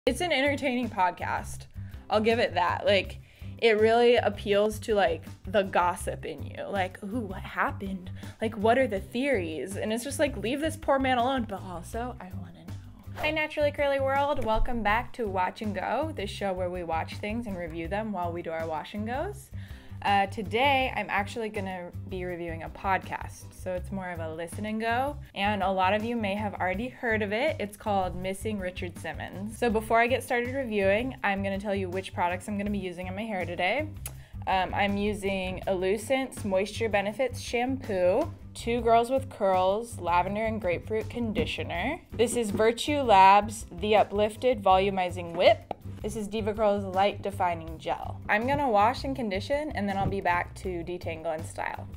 It's an entertaining podcast. I'll give it that. Like, it really appeals to, like, the gossip in you. Like, ooh, what happened? Like, what are the theories? And it's just like, leave this poor man alone. But also, I want to know. Hi, Naturally Curly World. Welcome back to Watch and Go, the show where we watch things and review them while we do our wash and goes. Today, I'm actually going to be reviewing a podcast, so it's more of a listen and go, and a lot of you may have already heard of it. It's called Missing Richard Simmons. So before I get started reviewing, I'm going to tell you which products I'm going to be using in my hair today. I'm using Illucent's Moisture Benefits Shampoo, Two Girls with Curls Lavender and Grapefruit Conditioner. This is Virtue Labs The Uplifted Volumizing Whip. This is DevaCurl's Light Defining Gel. I'm gonna wash and condition, and then I'll be back to detangle and style.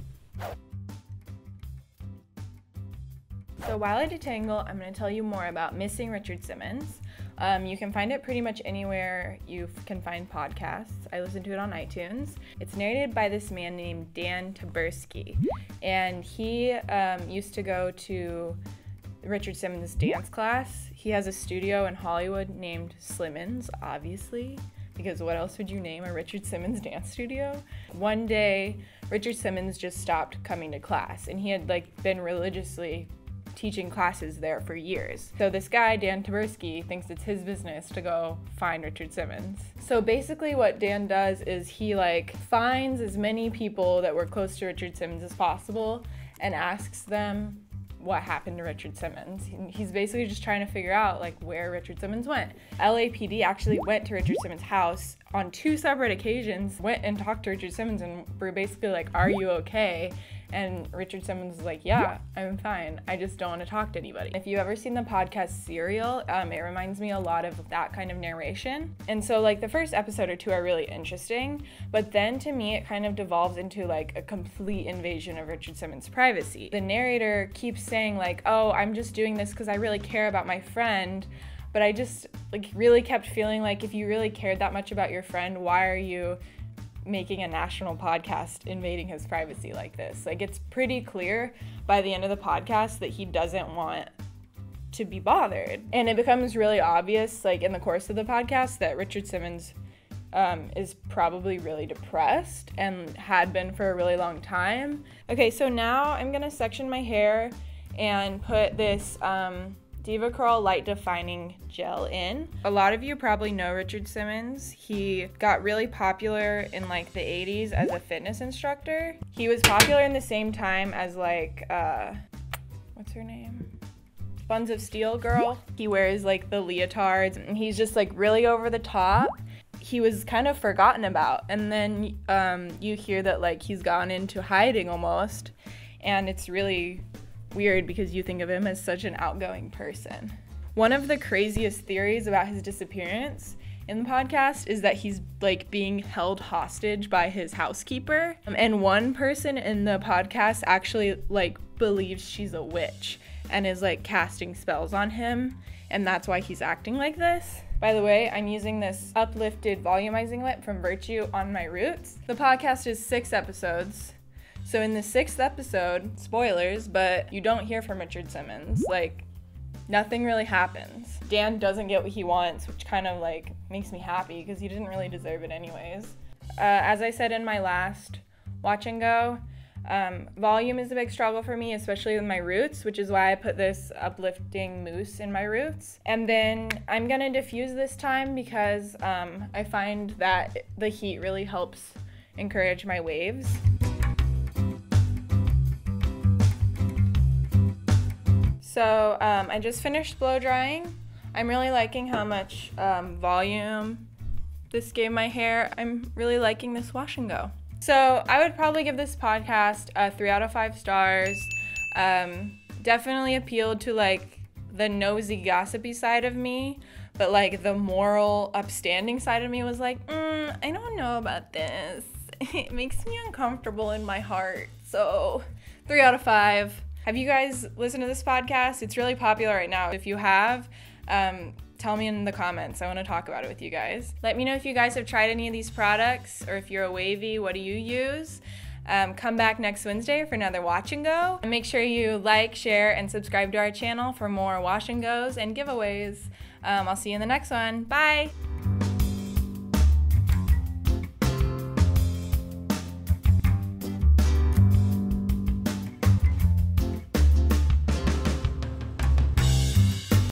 So while I detangle, I'm gonna tell you more about Missing Richard Simmons. You can find it pretty much anywhere you can find podcasts. I listen to it on iTunes. It's narrated by this man named Dan Taberski, and he used to go to Richard Simmons' dance class. He has a studio in Hollywood named Simmons, obviously, because what else would you name a Richard Simmons dance studio? One day, Richard Simmons just stopped coming to class, and he had been religiously teaching classes there for years. So this guy, Dan Taberski, thinks it's his business to go find Richard Simmons. So basically what Dan does is he finds as many people that were close to Richard Simmons as possible and asks them what happened to Richard Simmons. He's basically just trying to figure out where Richard Simmons went. LAPD actually went to Richard Simmons' house on 2 separate occasions, went and talked to Richard Simmons and were basically like, are you okay? And Richard Simmons was like, yeah, I'm fine. I just don't want to talk to anybody. If you've ever seen the podcast Serial, it reminds me a lot of that kind of narration. And so the first episode or 2 are really interesting, but then to me it kind of devolves into a complete invasion of Richard Simmons' privacy. The narrator keeps saying oh, I'm just doing this because I really care about my friend, but I just really kept feeling if you really cared that much about your friend, why are you making a national podcast invading his privacy like this? It's pretty clear by the end of the podcast that he doesn't want to be bothered. And it becomes really obvious in the course of the podcast that Richard Simmons is probably really depressed and had been for a really long time. Okay, so now I'm gonna section my hair and put this DevaCurl Light Defining Gel in. A lot of you probably know Richard Simmons. He got really popular in the 80s as a fitness instructor. He was popular in the same time as what's her name? Buns of Steel girl. He wears the leotards and he's just really over the top. He was kind of forgotten about, and then you hear that he's gone into hiding almost, and it's really weird because you think of him as such an outgoing person. One of the craziest theories about his disappearance in the podcast is that he's being held hostage by his housekeeper. And one person in the podcast actually believes she's a witch and is casting spells on him, and that's why he's acting like this. By the way, I'm using this Uplifted Volumizing Whip from Virtue on my roots. The podcast is 6 episodes. So in the 6th episode, spoilers, but you don't hear from Richard Simmons. Nothing really happens. Dan doesn't get what he wants, which kind of makes me happy because he didn't really deserve it anyways. As I said in my last Watch and Go, volume is a big struggle for me, especially with my roots, which is why I put this uplifting mousse in my roots. And then I'm gonna diffuse this time because I find that the heat really helps encourage my waves. So I just finished blow drying. I'm really liking how much volume this gave my hair. I'm really liking this wash and go. So I would probably give this podcast a 3 out of 5 stars. Definitely appealed to the nosy gossipy side of me, but the moral upstanding side of me was I don't know about this. It makes me uncomfortable in my heart. So 3 out of 5. Have you guys listened to this podcast? It's really popular right now. If you have, tell me in the comments. I want to talk about it with you guys. Let me know if you guys have tried any of these products, or if you're a wavy, what do you use? Come back next Wednesday for another Watch and Go. And make sure you like, share, and subscribe to our channel for more Wash and Goes and giveaways. I'll see you in the next one. Bye!